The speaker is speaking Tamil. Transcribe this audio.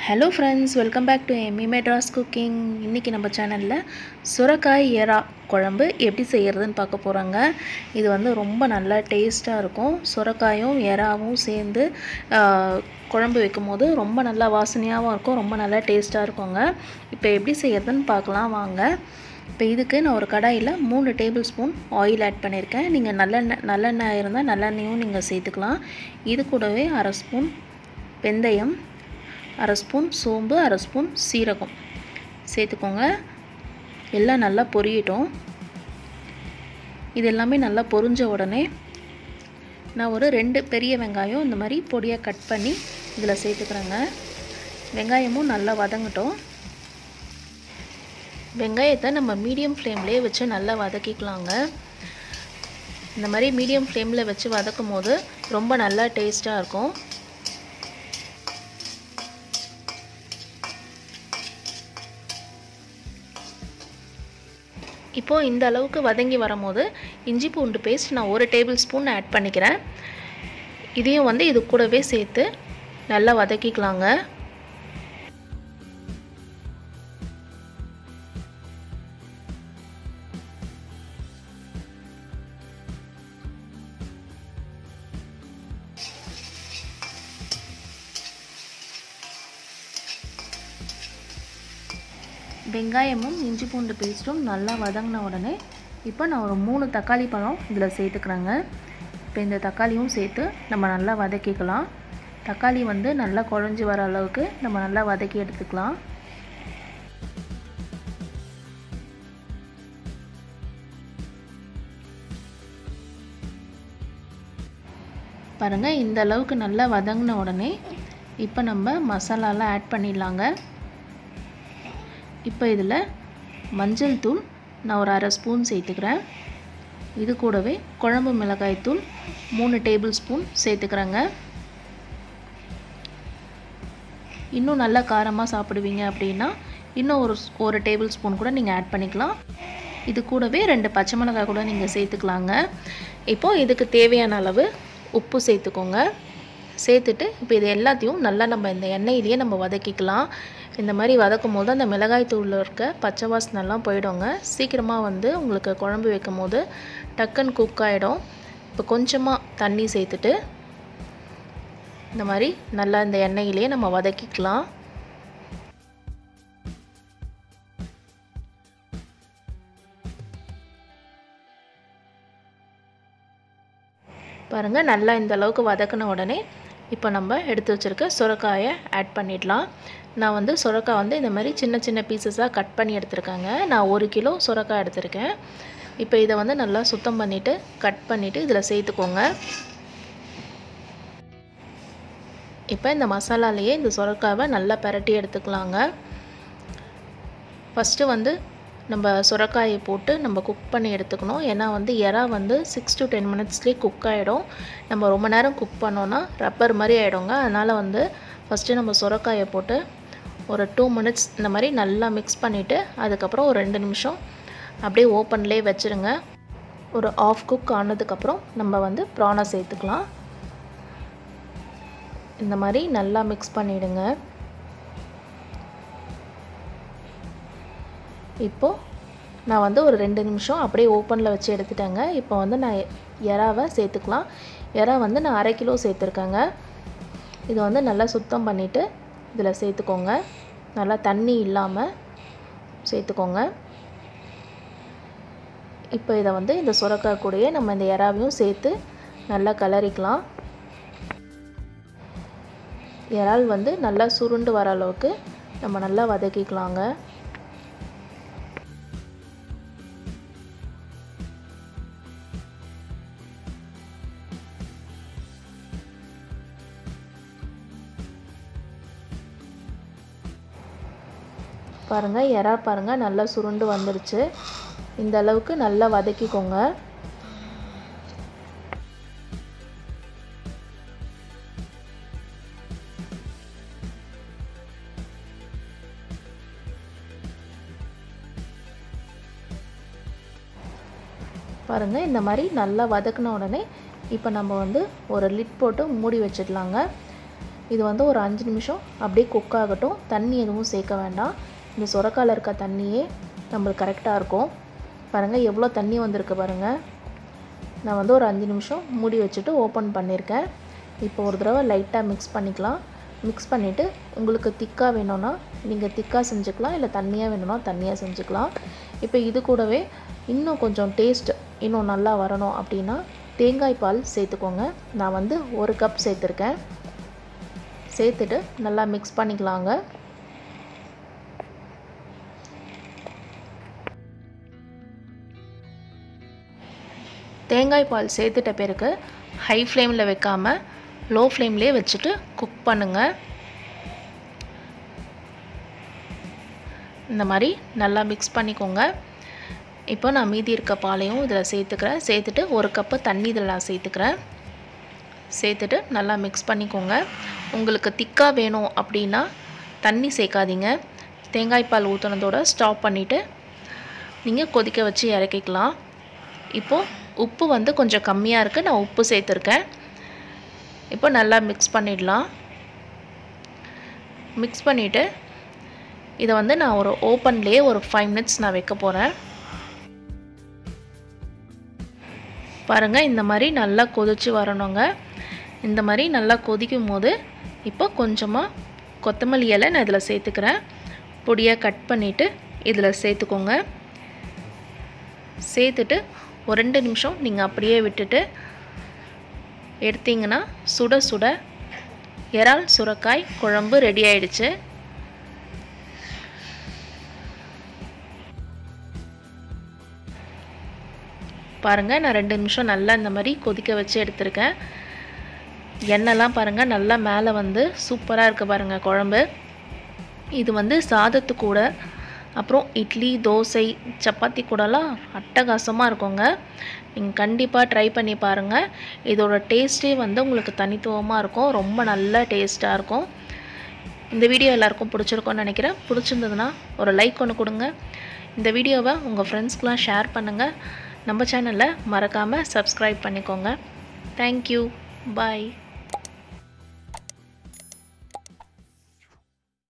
Hello friends, welcome back to Amy Madras Cooking. இன்னைக்கு நம்ம சேனல்ல சுரக்காய் எறா குழம்பு எப்படி செய்யறதுன்னு பார்க்க போறாங்க. இது வந்து ரொம்ப நல்ல டேஸ்டா இருக்கும். சுரக்காயும் எறாவும் சேர்ந்து குழம்பு வைக்கும்போது ரொம்ப நல்ல வாசனையாவும் இருக்கும். ரொம்ப நல்ல டேஸ்டா இருக்குங்க. இப்போ எப்படி செய்யறதுன்னு பார்க்கலாம் வாங்க. இப்போ இதுக்கு நான் ஒரு கடாயில 3 டேபிள் ஸ்பூன் ஆயில் ஆட் பண்ணிருக்கேன். நீங்க நல்லெண்ணெய் இருந்தா நல்லெண்ணெயும் நீங்க சேர்த்துக்கலாம். இது கூடவே 1/2 ஸ்பூன் வெந்தயம், 1/2 ஸ்பூன் சோம்பு, 1/2 ஸ்பூன் சீரகம் சேர்த்துக்கோங்க. எல்லாம் நல்லா பொரியட்டும். இது எல்லாமே நல்லா பொரிஞ்ச உடனே நான் ஒரு 2 பெரிய வெங்காயம் இந்த மாதிரி பொடியா கட் பண்ணி இதல சேர்த்துக்கறேங்க. வெங்காயமும் நல்லா வதங்கட்டும். வெங்காயத்தை நம்ம மீடியம் ஃப்ளேம்லயே வச்சு நல்லா வதக்கிக்கலாங்க. இந்த மாதிரி மீடியம் ஃப்ளேம்ல வச்சு வதக்கும்போது ரொம்ப நல்லா டேஸ்டா இருக்கும். இப்போ இந்த அளவுக்கு வதங்கி வரும்போது இஞ்சி பூண்டு பேஸ்ட் நான் 1 டேபிள் ஸ்பூன் ஆட் பண்ணிக்கிறேன். இதையும் வந்து இது கூடவே சேர்த்து நல்லா வதக்கிக்கலாங்க. வெங்காயமும் இஞ்சி பூண்டு பேஸ்ட்டும் நல்லா வதங்கின உடனே இப்போ நான் ஒரு 3 தக்காளி பழம் இதல சேர்த்துக்கறேங்க. இப்போ இந்த தக்காளியும் சேர்த்து நம்ம நல்லா வதக்கிக்கலாம். தக்காளி வந்து நல்லா குழஞ்சு வர அளவுக்கு நம்ம நல்லா வதக்கி எடுத்துக்கலாம். பாருங்க இந்த அளவுக்கு நல்லா வதங்கின உடனே இப்போ நம்ம மசாலாலாம் ஆட் பண்ணிடலாங்க. இப்போ இதில் மஞ்சள் தூள் நான் ஒரு 1/2 ஸ்பூன் சேர்த்துக்கிறேன். இது கூடவே குழம்பு மிளகாய் தூள் 3 டேபிள் ஸ்பூன் சேர்த்துக்கிறேங்க. இன்னும் நல்லா காரமாக சாப்பிடுவீங்க அப்படின்னா இன்னும் ஒரு டேபிள் ஸ்பூன் கூட நீங்கள் ஆட் பண்ணிக்கலாம். இது கூடவே 2 பச்சை மிளகாய் கூட நீங்கள் சேர்த்துக்கலாங்க. இப்போ இதுக்கு தேவையான அளவு உப்பு சேர்த்துக்கோங்க. சேர்த்துட்டு இப்போ இது எல்லாத்தையும் நல்லா நம்ம இந்த எண்ணெயிலேயே நம்ம வதக்கிக்கலாம். இந்த மாதிரி வதக்கும் போது அந்த மிளகாய் தூளில் இருக்க பச்சை வாசனைலாம் போயிடுங்க. சீக்கிரமாக வந்து உங்களுக்கு குழம்பு வைக்கும் போது டக்குன்னு குக் ஆகிடும். இப்போ கொஞ்சமாக தண்ணி சேர்த்துட்டு இந்த மாதிரி நல்லா இந்த எண்ணெயிலேயே நம்ம வதக்கிக்கலாம். பாருங்கள் நல்லா இந்த அளவுக்கு வதக்கின உடனே இப்போ நம்ம எடுத்து வச்சுருக்க சுரக்காயை ஆட் பண்ணிடலாம். நான் வந்து சுரக்காய் வந்து இந்த மாதிரி சின்ன சின்ன பீசஸாக கட் பண்ணி எடுத்துருக்கேங்க. நான் 1 கிலோ சுரக்காய் எடுத்திருக்கேன். இப்போ இதை வந்து நல்லா சுத்தம் பண்ணிவிட்டு கட் பண்ணிவிட்டு இதில் சேர்த்துக்கோங்க. இப்போ இந்த மசாலாலேயே இந்த சுரக்காவை நல்லா பரட்டி எடுத்துக்கலாங்க. ஃபஸ்ட்டு வந்து நம்ம சுரக்காயை போட்டு நம்ம குக் பண்ணி எடுத்துக்கணும். ஏன்னா வந்து எறா வந்து 6 to 10 மினிட்ஸ்லேயே குக் ஆகிடும். நம்ம ரொம்ப நேரம் குக் பண்ணோன்னா ரப்பர் மாதிரி ஆகிடுங்க. அதனால் வந்து ஃபஸ்ட்டு நம்ம சுரக்காயை போட்டு ஒரு 2 மினிட்ஸ் இந்த மாதிரி நல்லா மிக்ஸ் பண்ணிவிட்டு அதுக்கப்புறம் ஒரு 2 நிமிஷம் அப்படியே ஓப்பன்லேயே வச்சுருங்க. ஒரு ஆஃப் குக் ஆனதுக்கப்புறம் நம்ம வந்து ப்ரானை சேர்த்துக்கலாம். இந்த மாதிரி நல்லா மிக்ஸ் பண்ணிவிடுங்க. இப்போது நான் வந்து ஒரு 2 நிமிஷம் அப்படியே ஓப்பனில் வச்சு எடுத்துட்டேங்க. இப்போ வந்து நான் எறாவை சேர்த்துக்கலாம். எறா வந்து நான் 1/2 கிலோ சேர்த்துருக்கேங்க. இதை வந்து நல்லா சுத்தம் பண்ணிவிட்டு இதில் சேர்த்துக்கோங்க. நல்லா தண்ணி இல்லாமல் சேர்த்துக்கோங்க. இப்போ இதை வந்து இந்த சுரக்காய் கூடயே நம்ம இந்த எறாவையும் சேர்த்து நல்லா கலரிக்கலாம். இறால் வந்து நல்லா சுருண்டு வர அளவுக்கு நம்ம நல்லா வதக்கிக்கலாங்க. பாருங்கள் எறா பாருங்கள் நல்லா சுருண்டு வந்துடுச்சு. இந்த அளவுக்கு நல்லா வதக்கிக்கோங்க. பாருங்கள் இந்த மாதிரி நல்லா வதக்கின உடனே இப்போ நம்ம வந்து ஒரு லிட் போட்டு மூடி வச்சிடலாங்க. இது வந்து ஒரு 5 நிமிஷம் அப்படியே குக் ஆகட்டும். தண்ணி எதுவும் சேர்க்க வேண்டாம். இந்த சுரக்காயில் இருக்க தண்ணியே நம்மளுக்கு கரெக்டாக இருக்கும். பாருங்கள் எவ்வளோ தண்ணி வந்திருக்கு பாருங்கள். நான் வந்து ஒரு 5 நிமிஷம் மூடி வச்சுட்டு ஓப்பன் பண்ணியிருக்கேன். இப்போ ஒரு தடவை லைட்டாக மிக்ஸ் பண்ணிக்கலாம். மிக்ஸ் பண்ணிவிட்டு உங்களுக்கு திக்காக வேணும்னா நீங்கள் திக்காக செஞ்சுக்கலாம், இல்லை தண்ணியாக வேணும்னா தண்ணியாக செஞ்சுக்கலாம். இப்போ இது கூடவே இன்னும் கொஞ்சம் டேஸ்ட் இன்னும் நல்லா வரணும் அப்படின்னா தேங்காய் பால் சேர்த்துக்கோங்க. நான் வந்து 1 கப் சேர்த்துருக்கேன். சேர்த்துட்டு நல்லா மிக்ஸ் பண்ணிக்கலாங்க. தேங்காய் பால் சேர்த்துட்ட பிறகு ஹை ஃப்ளேமில் வைக்காமல் லோ ஃப்ளேம்லேயே வச்சுட்டு குக் பண்ணுங்கள். இந்த மாதிரி நல்லா மிக்ஸ் பண்ணிக்கோங்க. இப்போ நான் மீதி இருக்க பாலையும் இதில் சேர்த்துக்கிறேன். சேர்த்துட்டு 1 கப்பு தண்ணி இதில் நான் சேர்த்துக்கிறேன். சேர்த்துட்டு நல்லா மிக்ஸ் பண்ணிக்கோங்க. உங்களுக்கு திக்காக வேணும் அப்படின்னா தண்ணி சேர்க்காதீங்க. தேங்காய் பால் ஊற்றுனதோட ஸ்டாப் பண்ணிவிட்டு நீங்கள் கொதிக்க வச்சு இறக்கிக்கலாம். இப்போது உப்பு வந்து கொஞ்சம் கம்மியாக இருக்குது, நான் உப்பு சேர்த்துருக்கேன். இப்போ நல்லா மிக்ஸ் பண்ணிடலாம். மிக்ஸ் பண்ணிவிட்டு இதை வந்து நான் ஒரு ஓப்பன்லேயே ஒரு 5 மினிட்ஸ் நான் வைக்க போகிறேன். பாருங்கள் இந்த மாதிரி நல்லா கொதிச்சு வரணுங்க. இந்த மாதிரி நல்லா கொதிக்கும் போது இப்போ கொஞ்சமாக கொத்தமல்லி இலை நான் இதில் சேர்த்துக்கிறேன். பொடியாக கட் பண்ணிவிட்டு இதில் சேர்த்துக்கோங்க. சேர்த்துட்டு ஒரு 2 நிமிஷம் நீங்கள் அப்படியே விட்டுட்டு எடுத்தீங்கன்னா சுட சுட இறால் சுரக்காய் குழம்பு ரெடி ஆயிடுச்சு. பாருங்கள் நான் 2 நிமிஷம் நல்லா இந்த மாதிரி கொதிக்க வச்சு எடுத்திருக்கேன். எண்ணெய்லாம் பாருங்கள் நல்லா மேலே வந்து சூப்பராக இருக்குது பாருங்கள் குழம்பு. இது வந்து சாதத்து கூட அப்புறம் இட்லி, தோசை, சப்பாத்தி கூடலாம் அட்டகாசமாக இருக்குங்க. நீங்கள் கண்டிப்பாக ட்ரை பண்ணி பாருங்கள். இதோட டேஸ்ட்டே வந்து உங்களுக்கு தனித்துவமாக இருக்கும். ரொம்ப நல்ல டேஸ்ட்டாக இருக்கும். இந்த வீடியோ எல்லாருக்கும் பிடிச்சிருக்கும்னு நினைக்கிறேன். பிடிச்சிருந்ததுன்னா ஒரு லைக் ஒன்று கொடுங்க. இந்த வீடியோவை உங்கள் ஃப்ரெண்ட்ஸ்க்கெலாம் ஷேர் பண்ணுங்கள். நம்ம சேனலை மறக்காமல் சப்ஸ்கிரைப் பண்ணிக்கோங்க. தேங்க்யூ. பாய்.